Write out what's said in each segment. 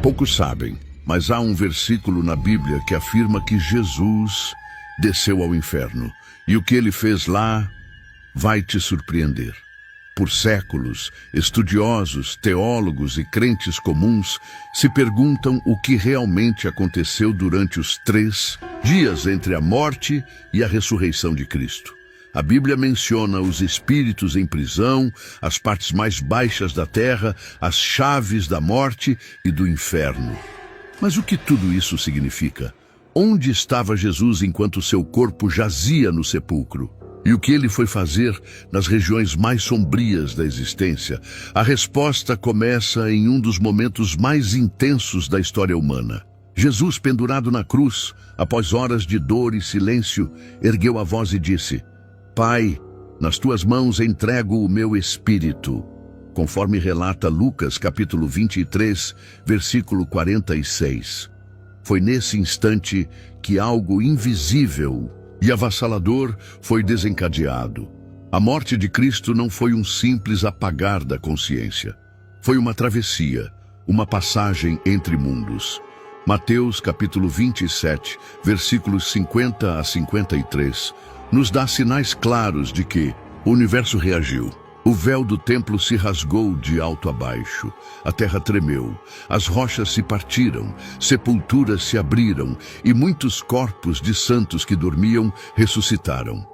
Poucos sabem, mas há um versículo na Bíblia que afirma que Jesus desceu ao inferno. E o que ele fez lá vai te surpreender. Por séculos, estudiosos, teólogos e crentes comuns se perguntam o que realmente aconteceu durante os 3 dias entre a morte e a ressurreição de Cristo. A Bíblia menciona os espíritos em prisão, as partes mais baixas da terra, as chaves da morte e do inferno. Mas o que tudo isso significa? Onde estava Jesus enquanto seu corpo jazia no sepulcro? E o que ele foi fazer nas regiões mais sombrias da existência? A resposta começa em um dos momentos mais intensos da história humana. Jesus, pendurado na cruz, após horas de dor e silêncio, ergueu a voz e disse: Pai, nas tuas mãos entrego o meu espírito. Conforme relata Lucas, capítulo 23, versículo 46. Foi nesse instante que algo invisível e avassalador foi desencadeado. A morte de Cristo não foi um simples apagar da consciência. Foi uma travessia, uma passagem entre mundos. Mateus capítulo 27, versículos 50 a 53, nos dá sinais claros de que o universo reagiu. O véu do templo se rasgou de alto a baixo, a terra tremeu, as rochas se partiram, sepulturas se abriram e muitos corpos de santos que dormiam ressuscitaram.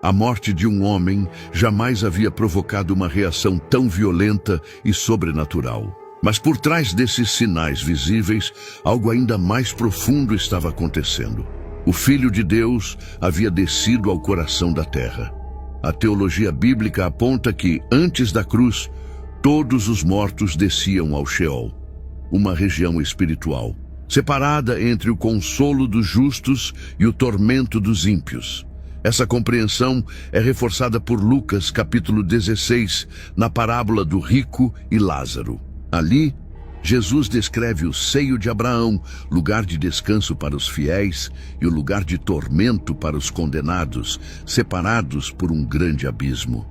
A morte de um homem jamais havia provocado uma reação tão violenta e sobrenatural. Mas por trás desses sinais visíveis, algo ainda mais profundo estava acontecendo. O Filho de Deus havia descido ao coração da terra. A teologia bíblica aponta que, antes da cruz, todos os mortos desciam ao Sheol, uma região espiritual, separada entre o consolo dos justos e o tormento dos ímpios. Essa compreensão é reforçada por Lucas, capítulo 16, na parábola do rico e Lázaro. Ali, Jesus descreve o seio de Abraão, lugar de descanso para os fiéis e o lugar de tormento para os condenados, separados por um grande abismo.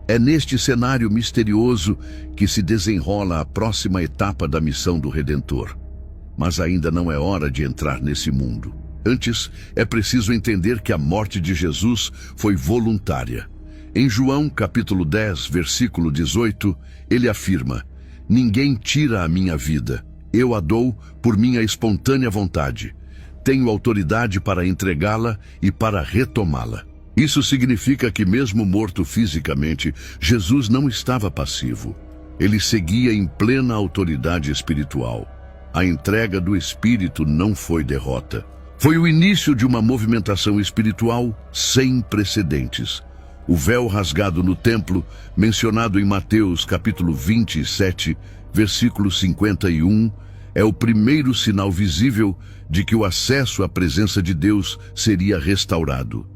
É neste cenário misterioso que se desenrola a próxima etapa da missão do Redentor. Mas ainda não é hora de entrar nesse mundo. Antes, é preciso entender que a morte de Jesus foi voluntária. Em João, capítulo 10, versículo 18, ele afirma: Ninguém tira a minha vida, eu a dou por minha espontânea vontade. Tenho autoridade para entregá-la e para retomá-la. Isso significa que mesmo morto fisicamente, Jesus não estava passivo. Ele seguia em plena autoridade espiritual. A entrega do Espírito não foi derrota. Foi o início de uma movimentação espiritual sem precedentes. O véu rasgado no templo, mencionado em Mateus capítulo 27, versículo 51, é o primeiro sinal visível de que o acesso à presença de Deus seria restaurado.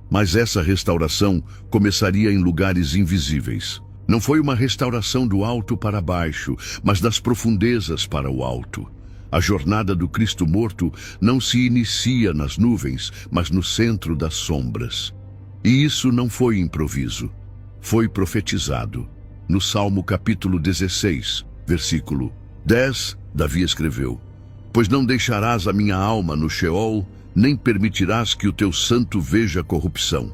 Mas essa restauração começaria em lugares invisíveis. Não foi uma restauração do alto para baixo, mas das profundezas para o alto. A jornada do Cristo morto não se inicia nas nuvens, mas no centro das sombras. E isso não foi improviso, foi profetizado. No Salmo capítulo 16, versículo 10, Davi escreveu: Pois não deixarás a minha alma no Sheol, nem permitirás que o teu santo veja corrupção.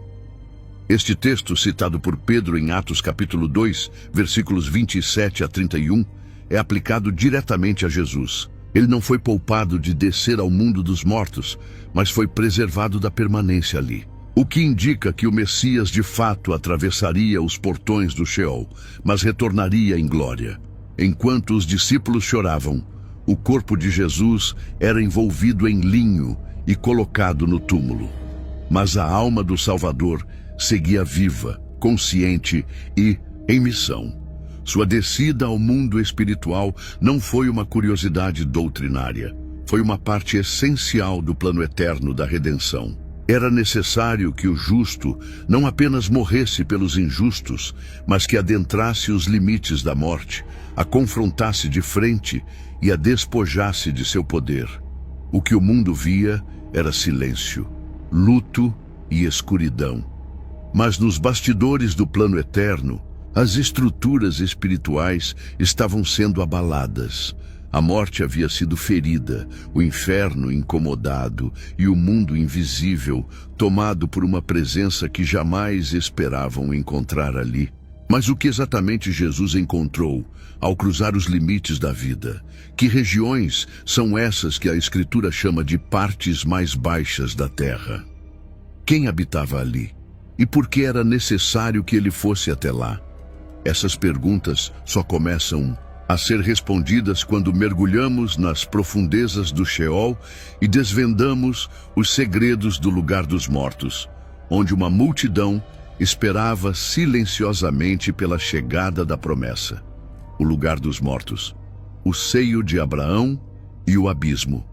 Este texto, citado por Pedro em Atos capítulo 2, versículos 27 a 31, é aplicado diretamente a Jesus. Ele não foi poupado de descer ao mundo dos mortos, mas foi preservado da permanência ali. O que indica que o Messias de fato atravessaria os portões do Sheol, mas retornaria em glória. Enquanto os discípulos choravam, o corpo de Jesus era envolvido em linho e colocado no túmulo. Mas a alma do Salvador seguia viva, consciente e em missão. Sua descida ao mundo espiritual não foi uma curiosidade doutrinária, foi uma parte essencial do plano eterno da redenção. Era necessário que o justo não apenas morresse pelos injustos, mas que adentrasse os limites da morte, a confrontasse de frente e a despojasse de seu poder. O que o mundo via era silêncio, luto e escuridão. Mas nos bastidores do plano eterno, as estruturas espirituais estavam sendo abaladas. A morte havia sido ferida, o inferno incomodado e o mundo invisível tomado por uma presença que jamais esperavam encontrar ali. Mas o que exatamente Jesus encontrou ao cruzar os limites da vida? Que regiões são essas que a Escritura chama de partes mais baixas da terra? Quem habitava ali? E por que era necessário que ele fosse até lá? Essas perguntas só começam a ser respondidas quando mergulhamos nas profundezas do Sheol e desvendamos os segredos do lugar dos mortos, onde uma multidão esperava silenciosamente pela chegada da promessa. O lugar dos mortos, o seio de Abraão e o abismo.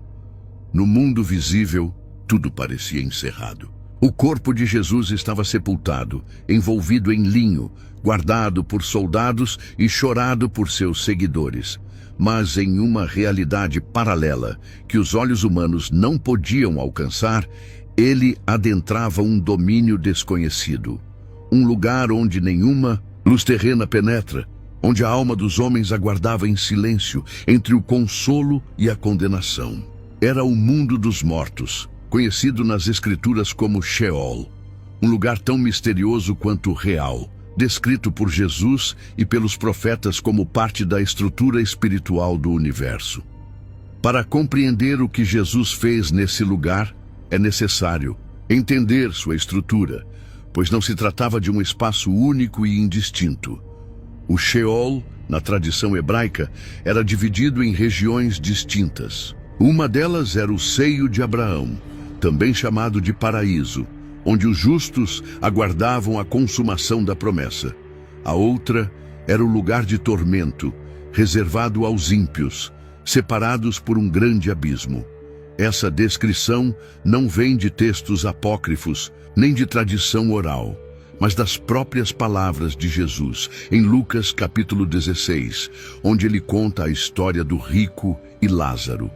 No mundo visível, tudo parecia encerrado. O corpo de Jesus estava sepultado, envolvido em linho, guardado por soldados e chorado por seus seguidores. Mas em uma realidade paralela, que os olhos humanos não podiam alcançar, ele adentrava um domínio desconhecido. Um lugar onde nenhuma luz terrena penetra, onde a alma dos homens aguardava em silêncio, entre o consolo e a condenação. Era o mundo dos mortos, conhecido nas Escrituras como Sheol, um lugar tão misterioso quanto real, descrito por Jesus e pelos profetas como parte da estrutura espiritual do universo. Para compreender o que Jesus fez nesse lugar, é necessário entender sua estrutura, pois não se tratava de um espaço único e indistinto. O Sheol, na tradição hebraica, era dividido em regiões distintas. Uma delas era o seio de Abraão, também chamado de paraíso, onde os justos aguardavam a consumação da promessa. A outra era o lugar de tormento, reservado aos ímpios, separados por um grande abismo. Essa descrição não vem de textos apócrifos, nem de tradição oral, mas das próprias palavras de Jesus, em Lucas capítulo 16, onde ele conta a história do rico e Lázaro.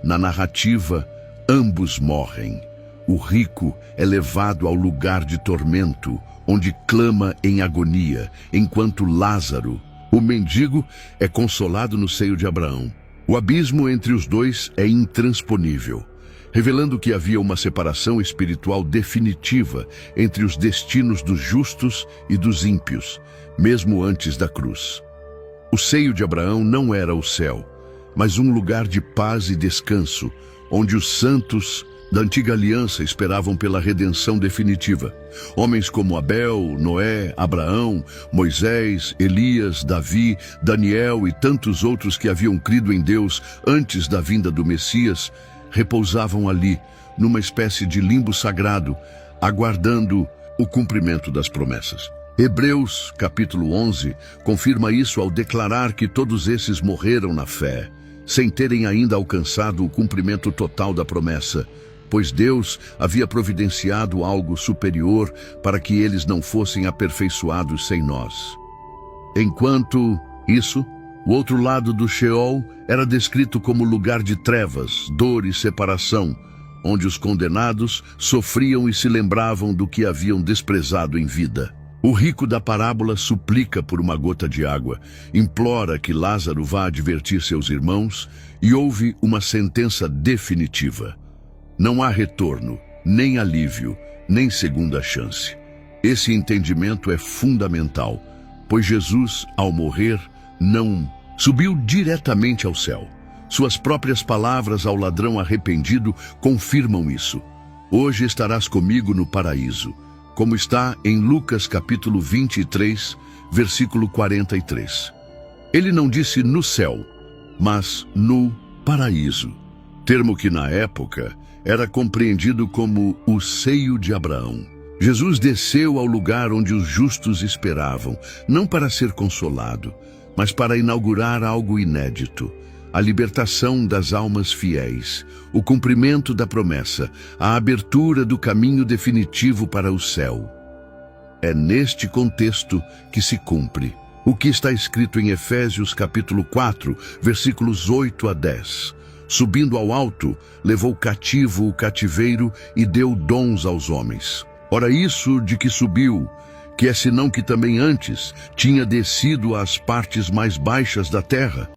Na narrativa, ambos morrem. O rico é levado ao lugar de tormento, onde clama em agonia, enquanto Lázaro, o mendigo, é consolado no seio de Abraão. O abismo entre os dois é intransponível, revelando que havia uma separação espiritual definitiva entre os destinos dos justos e dos ímpios, mesmo antes da cruz. O seio de Abraão não era o céu, mas um lugar de paz e descanso, onde os santos da antiga aliança esperavam pela redenção definitiva. Homens como Abel, Noé, Abraão, Moisés, Elias, Davi, Daniel e tantos outros que haviam crido em Deus antes da vinda do Messias, repousavam ali, numa espécie de limbo sagrado, aguardando o cumprimento das promessas. Hebreus, capítulo 11, confirma isso ao declarar que todos esses morreram na fé, sem terem ainda alcançado o cumprimento total da promessa, pois Deus havia providenciado algo superior para que eles não fossem aperfeiçoados sem nós. Enquanto isso, o outro lado do Sheol era descrito como lugar de trevas, dor e separação, onde os condenados sofriam e se lembravam do que haviam desprezado em vida. O rico da parábola suplica por uma gota de água, implora que Lázaro vá advertir seus irmãos e ouve uma sentença definitiva. Não há retorno, nem alívio, nem segunda chance. Esse entendimento é fundamental, pois Jesus, ao morrer, não subiu diretamente ao céu. Suas próprias palavras ao ladrão arrependido confirmam isso. Hoje estarás comigo no paraíso, como está em Lucas capítulo 23, versículo 43. Ele não disse no céu, mas no paraíso, termo que na época era compreendido como o seio de Abraão. Jesus desceu ao lugar onde os justos esperavam, não para ser consolado, mas para inaugurar algo inédito: a libertação das almas fiéis, o cumprimento da promessa, a abertura do caminho definitivo para o céu. É neste contexto que se cumpre o que está escrito em Efésios capítulo 4, versículos 8 a 10. Subindo ao alto, levou cativo o cativeiro e deu dons aos homens. Ora, isso de que subiu, que é senão que também antes tinha descido às partes mais baixas da terra.